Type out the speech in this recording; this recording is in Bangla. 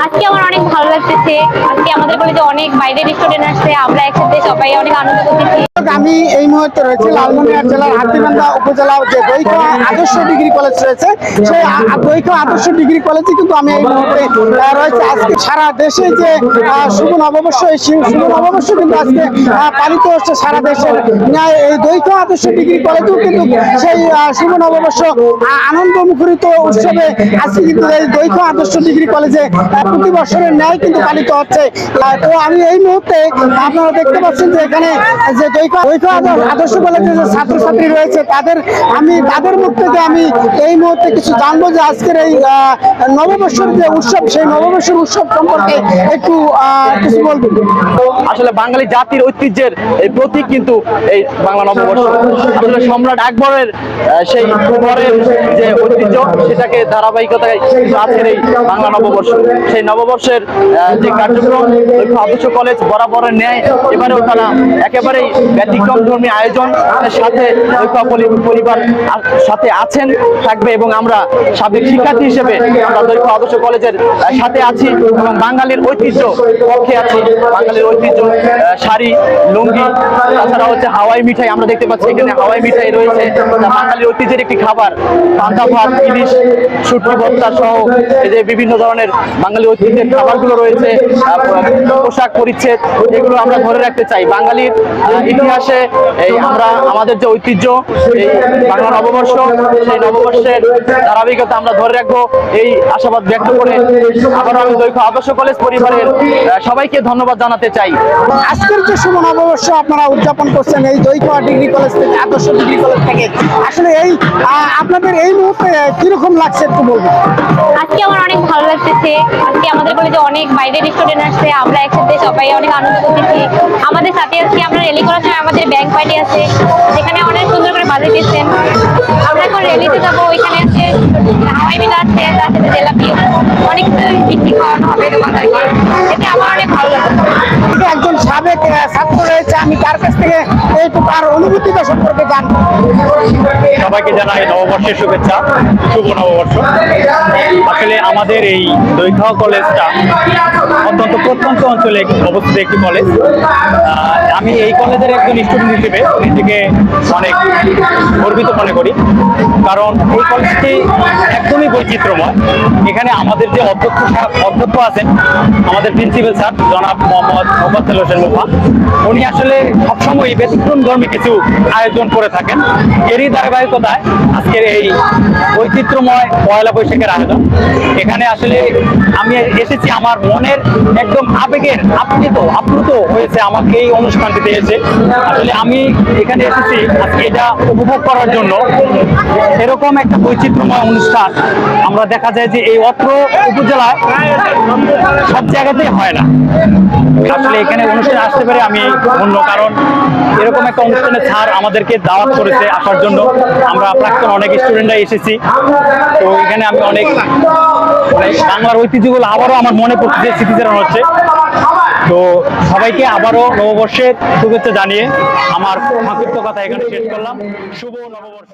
আজকে আমার অনেক ভালো লাগতেছে। আজকে আমাদের কলেজে অনেক বাইরের স্টুডেন্ট আসছে, আমরা একসাথে সবাই অনেক আনন্দ করতেছি। আমি এই মুহূর্তে রয়েছে লালমনিরহাট জেলার হাতীবান্ধা উপজেলা যে দৈখা আদর্শ ডিগ্রি কলেজ রয়েছে, সেই দৈখা আদর্শ ডিগ্রি কলেজে কিন্তু আমি এই মুহূর্তে রয়েছে। আজকে সারা দেশে যে শুভ নববর্ষ, এই শুভ নববর্ষ কিন্তু আজকে পালিত হচ্ছে সারা দেশের ন্যায়। এই দৈখা আদর্শ ডিগ্রি কলেজেও কিন্তু সেই শুভ নববর্ষ আনন্দ মুখরিত উৎসবে আজকে কিন্তু এই দৈখা আদর্শ ডিগ্রি কলেজে প্রতি বছরের ন্যায় কিন্তু পালিত হচ্ছে। তো আমি এই মুহূর্তে আপনারা দেখতে পাচ্ছেন যে এখানে যে দৈখা আদর্শ কলেজের যে ছাত্রছাত্রী রয়েছে তাদের মুখ থেকে আমি এই মুহূর্তে কিছু জানবো যে আজকের এই নববর্ষের যে উৎসব, সেই নববর্ষের উৎসব সম্পর্কে একটু কিছু বলবেন। আসলে বাঙালি জাতির ঐতিহ্যের এই প্রতীক কিন্তু এই বাংলা নববর্ষ। আসলে সম্রাট আকবরের সেই পরের যে ঐতিহ্য, সেটাকে ধারাবাহিকতায় আজকের এই বাংলা নববর্ষ। সেই নববর্ষের যে কার্যক্রম আদর্শ কলেজ বরাবরের ন্যায় এবারেও তারা একেবারেই ব্যতিক্রমধর্মী আয়োজন সাথে পরিবার সাথে আছেন, থাকবে। এবং আমরা সাবেক শিক্ষার্থী হিসেবে আমরা দৈখা আদর্শ কলেজের সাথে আছি এবং বাঙালির ঐতিহ্য পক্ষে আছি। বাঙালির ঐতিহ্য শাড়ি, লুঙ্গি, তাছাড়া হচ্ছে হাওয়াই মিঠাই। আমরা দেখতে পাচ্ছি এখানে হাওয়াই মিঠাই রয়েছে, বাঙালির ঐতিহ্যের একটি খাবার। পান্তা ভাত, ইলিশ, শুটকি ভর্তা সহ এই যে বিভিন্ন ধরনের বাঙালি ঐতিহ্যের খাবারগুলো রয়েছে, পোশাক পরিচ্ছদ, এগুলো আমরা ধরে রাখতে চাই। বাঙালির ইতিহাসে এই আমরা আমাদের যে ঐতিহ্য, এই বাংলা নববর্ষ, সেই নববর্ষের ধারাবাহিকতা আমরা ধরে রাখবো, এই আশাবাদ ব্যক্ত করে আবারও আমি দৈখা আদর্শ কলেজ পরিবারের সবাইকে ধন্যবাদ জানাতে চাই। আজকের যে শুভ নববর্ষ আপনারা উদযাপন করছেন এই দৈখা ডিগ্রি কলেজ থেকে, আদর্শ ডিগ্রি কলেজ থেকে, আসলে এই আপনাদের এই মুহূর্তে কিরকম লাগছে একটু বলবেন। আজকে আমার অনেক ভালো লাগতেছে। আজকে আমাদের কলেজে অনেক বাইরের স্টুডেন্ট আসছে, আমরা একসাথে সবাই অনেক আনন্দ করতেছি। আমাদের সাথে আজকে আমরা র্যালি করার সময় আমাদের ব্যাংক পার্টি আছে, যেখানে অনেক সুন্দর করে বাজে দিচ্ছেন। আমরা এখন র্যালিতে যাবো, ওইখানে আছে হাওয়াই মিঠাই আছে, তার সাথে জেলাপি, অনেক বিক্রি খাওয়ানো হবে দোকানদারকে। এতে আমার অনেক ভালো লাগছে। একজন সাবেক ছাত্র রয়েছে, আমি তার কাছ থেকে একটু তার অনুভূতিটা সম্পর্কে জানবো। সবাইকে জানাই নববর্ষের শুভেচ্ছা, শুভ নববর্ষ। আসলে আমাদের এই দৈখা কলেজটা অত্যন্ত প্রত্যন্ত অঞ্চলে অবস্থিত একটি কলেজ। আমি এই কলেজের একজন স্টুডেন্ট হিসেবে নিজেকে অনেক গর্বিত মনে করি, কারণ এই কলেজটি একদমই বৈচিত্র্যময়। এখানে আমাদের যে অধ্যক্ষ আছেন, আমাদের প্রিন্সিপাল স্যার জনাব মোহাম্মদ মোফাজ্জল হোসেন মুফা, উনি আসলে সবসময় ব্যতিক্রম ধর্মী কিছু আয়োজন করে থাকেন। এরই ধারাবাহিকতায় আজকের এই বৈচিত্র্যময় পয়লা বৈশাখের আয়োজন। এখানে আসলে আমি এসেছি আমার মনের একদম আবেগের আপ্লুত হয়েছে আমাকে এই অনুষ্ঠানটিতে এসে। আসলে আমি এখানে এসেছি আজকে এটা উপভোগ করার জন্য। এরকম একটা বৈচিত্র্যময় অনুষ্ঠান আমরা দেখা যায় যে এই অত্র উপজেলায় সব জায়গাতেই হয় না। আসলে এখানে অনুষ্ঠানে আসতে পেরে আমি ধন্য, কারণ এরকম একটা অনুষ্ঠানে স্যার আমাদেরকে দাওয়াত করেছে আসার জন্য। আমরা প্রাক্তন অনেক স্টুডেন্টরা এসেছি, তো এখানে আমি অনেক বাংলার ঐতিহ্যগুলো আবারও আমার মনে পড়ছে, স্মৃতিচারণ হচ্ছে। তো সবাইকে আবারও নববর্ষের শুভেচ্ছা জানিয়ে আমার সংক্ষিপ্ত কথা এখানে শেষ করলাম। শুভ নববর্ষ।